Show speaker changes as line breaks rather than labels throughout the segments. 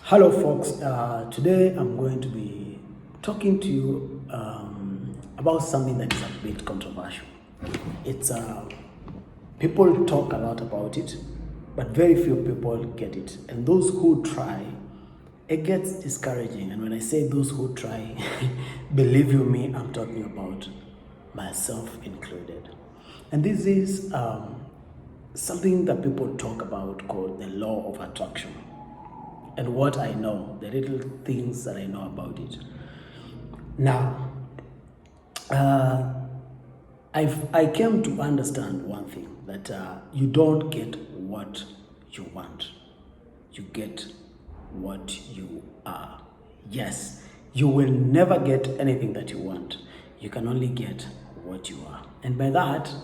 Hello, folks. Today I'm going to be talking to you about something that is a bit controversial. It's people talk a lot about it, but very few people get it. And those who try, it gets discouraging. And when I say those who try, believe you me, I'm talking about myself included. And this is something that people talk about called the law of attraction. And what I know, the little things that I know about it. Now, I came to understand one thing, that you don't get what you want. You get what you are. Yes, you will never get anything that you want. You can only get what you are. And by that,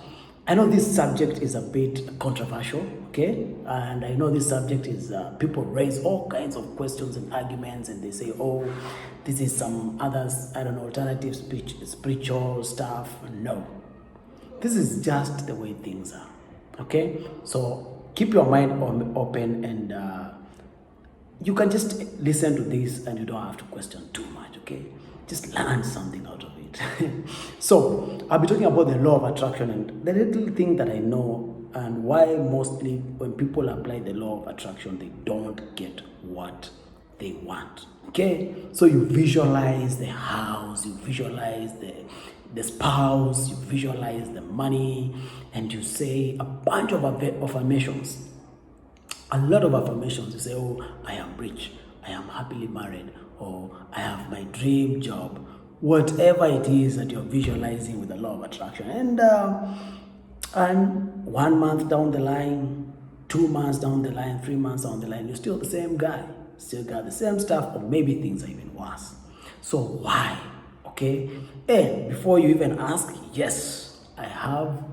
I know this subject is a bit controversial, okay? And I know this subject is, people raise all kinds of questions and arguments, and they say, oh, this is some others, I don't know, alternative spiritual stuff. No. This is just the way things are, okay? So keep your mind open, and you can just listen to this and you don't have to question too much, okay? Just learn something out of it. So I'll be talking about the law of attraction and the little thing that I know, and why mostly when people apply the law of attraction, they don't get what they want. Okay? So you visualize the house, you visualize the spouse, you visualize the money, and you say a bunch of affirmations. A lot of affirmations. You say, oh, I am rich, I am happily married, or I have my dream job. Whatever it is that you're visualizing with the law of attraction. And 1 month down the line, 2 months down the line, 3 months down the line, you're still the same guy, still got the same stuff, or maybe things are even worse. So why? Okay? And before you even ask, yes, I have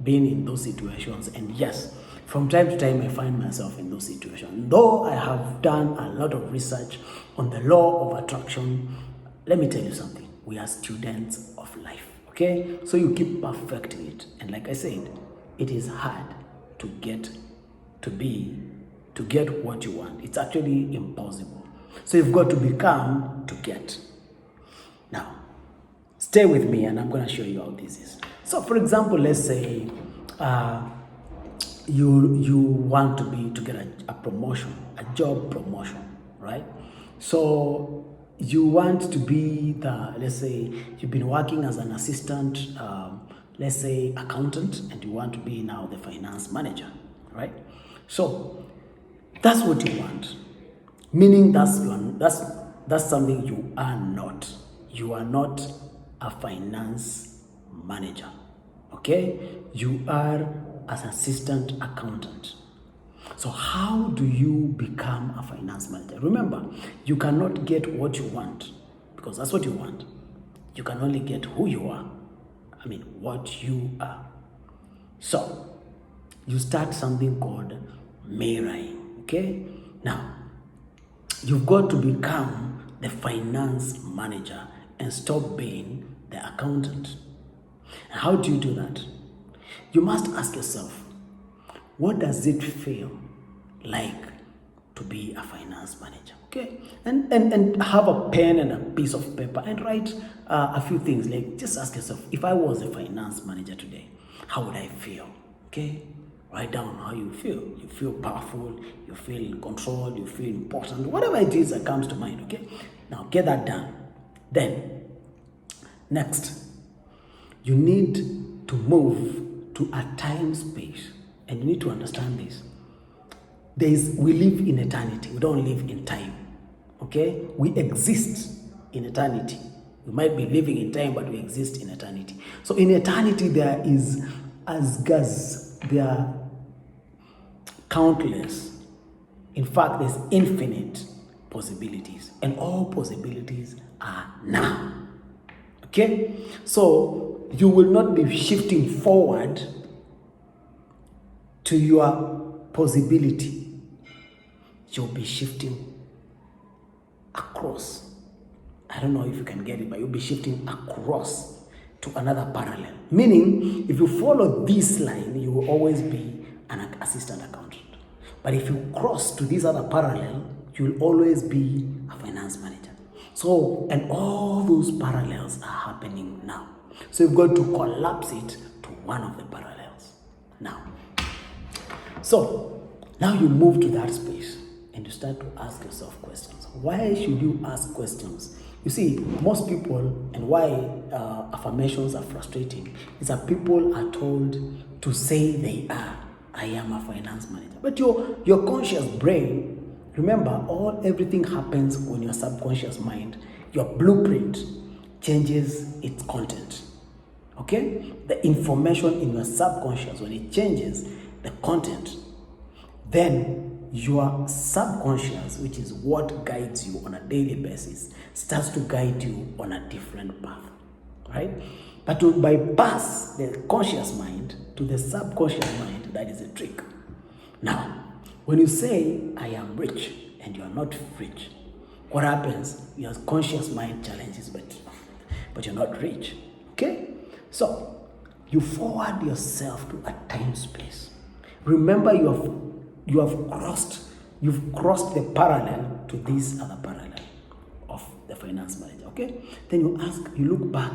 been in those situations, and yes, from time to time I find myself in those situations. Though I have done a lot of research on the law of attraction, let me tell you something. We are students of life, okay? So you keep perfecting it. And like I said, it is hard to get what you want. It's actually impossible. So you've got to become to get. Now, stay with me and I'm going to show you how this is. So for example, let's say you want to get a promotion, a job promotion, right? So you want to be let's say you've been working as an assistant, let's say accountant, and you want to be now the finance manager, right? So that's what you want, meaning that's something you are not. You are not a finance manager, okay? You are an assistant accountant. So how do you become a finance manager? Remember, you cannot get what you want, because that's what you want. You can only get who you are. I mean, what you are. So you start something called mirroring, okay? Now, you've got to become the finance manager and stop being the accountant. And how do you do that? You must ask yourself, what does it feel like to be a finance manager? Okay, and have a pen and a piece of paper and write a few things. Like, just ask yourself, if I was a finance manager today, how would I feel? Okay, write down how you feel. You feel powerful, you feel in control, you feel important, whatever it is that comes to mind. Okay, now get that done. Then next, you need to move to a time space. And you need to understand this. We live in eternity. We don't live in time. Okay? We exist in eternity. We might be living in time, but we exist in eternity. So in eternity, there are countless. In fact, there's infinite possibilities. And all possibilities are now. Okay? So you will not be shifting forward to your possibility. You'll be shifting across. I don't know if you can get it, but you'll be shifting across to another parallel. Meaning, if you follow this line, you will always be an assistant accountant. But if you cross to this other parallel, you'll always be a finance manager. So, and all those parallels are happening now. So you've got to collapse it to one of the parallels now. So now you move to that space and you start to ask yourself questions. Why should you ask questions? You see, most people, and why affirmations are frustrating, is that people are told to say they are. I am a finance manager. But your conscious brain, remember, everything happens when your subconscious mind, your blueprint, changes its content. Okay? The information in your subconscious, when it changes the content, then your subconscious, which is what guides you on a daily basis, starts to guide you on a different path, right? But to bypass the conscious mind to the subconscious mind, that is a trick. Now, when you say, I am rich, and you are not rich, what happens? Your conscious mind challenges, but you're not rich, okay? So, you forward yourself to a time space. Remember, you've crossed the parallel to this other parallel of the finance manager, okay? Then you look back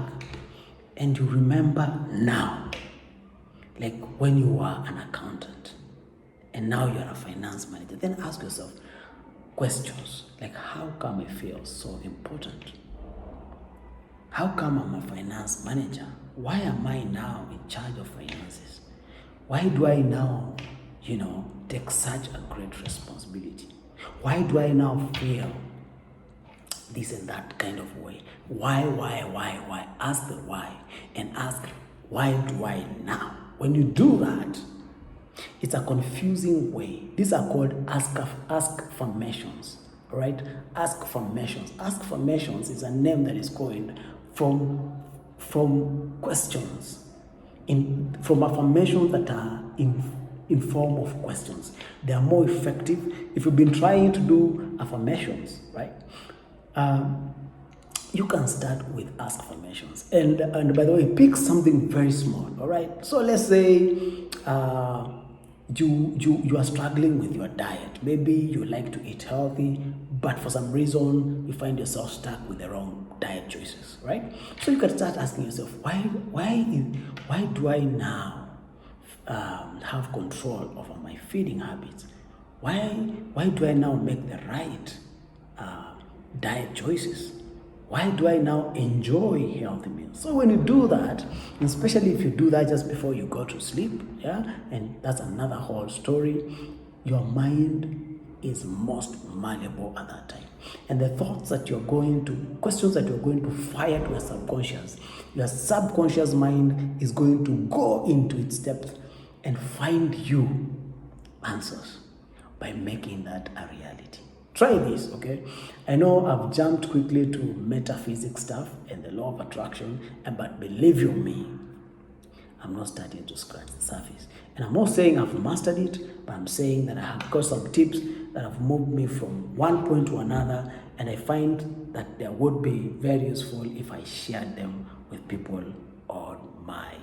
and you remember now, like when you were an accountant and now you're a finance manager. Then ask yourself questions like, how come I feel so important? How come I'm a finance manager? Why am I now in charge of finances? Why do I now, take such a great responsibility? Why do I now feel this and that kind of way? Why? Ask the why and ask, why do I now? When you do that, it's a confusing way. These are called ask-formations, right? Ask-formations. Ask-formations is a name that is coined from questions, from affirmations that are in form of questions. They are more effective. If you've been trying to do affirmations, right? You can start with ask formations. And by the way, pick something very small, all right? So let's say you are struggling with your diet. Maybe you like to eat healthy, but for some reason you find yourself stuck with the wrong diet choices, right? So you can start asking yourself, why do I now have control over my feeding habits? Why do I now make the right diet choices? Why do I now enjoy healthy meals? So when you do that, especially if you do that just before you go to sleep, and that's another whole story, your mind is most malleable at that time. And the thoughts that questions that you're going to fire to your subconscious mind is going to go into its depth and find you answers by making that a reality. Try this, okay? I know I've jumped quickly to metaphysics stuff and the law of attraction, but believe you me, I'm not starting to scratch the surface. And I'm not saying I've mastered it, but I'm saying that I have got some tips that have moved me from one point to another, and I find that they would be very useful if I shared them with people on my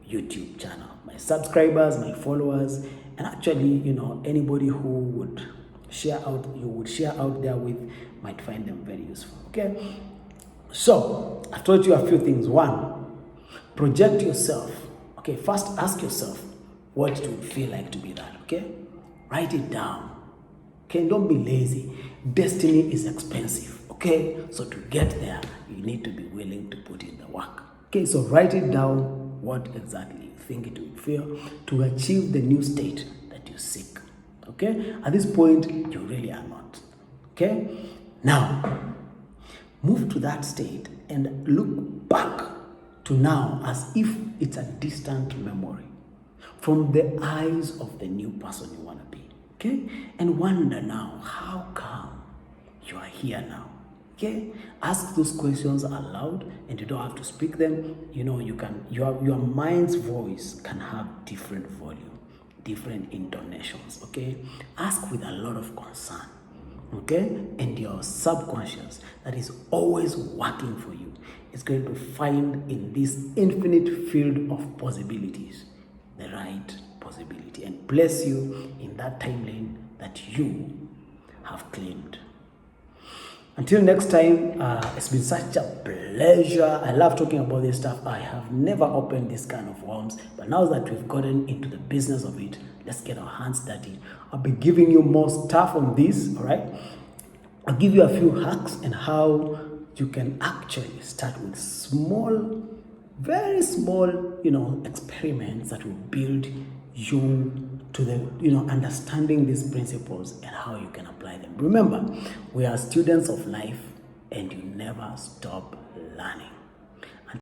YouTube channel, my subscribers, my followers, and actually, anybody who would share out there with might find them very useful, okay? So, I've told you a few things. One, project yourself, okay? First, ask yourself what it would feel like to be that, okay? Write it down, okay? Don't be lazy. Destiny is expensive, okay? So to get there, you need to be willing to put in the work, okay? So write it down, what exactly you think it would feel to achieve the new state that you seek. Okay? At this point, you really are not. Okay? Now, move to that state and look back to now as if it's a distant memory from the eyes of the new person you want to be. Okay? And wonder now, how come you are here now? Okay? Ask those questions aloud, and you don't have to speak them. Your mind's voice can have different volume, different intonations, okay? Ask with a lot of concern, okay? And your subconscious that is always working for you is going to find in this infinite field of possibilities the right possibility and place you in that timeline that you have claimed. Until next time, it's been such a pleasure. I love talking about this stuff. I have never opened this kind of worms, but now that we've gotten into the business of it, let's get our hands dirty. I'll be giving you more stuff on this, all right? I'll give you a few hacks and how you can actually start with small, very small, experiments that will build you to the, understanding these principles and how you can apply them. Remember, we are students of life and you never stop learning.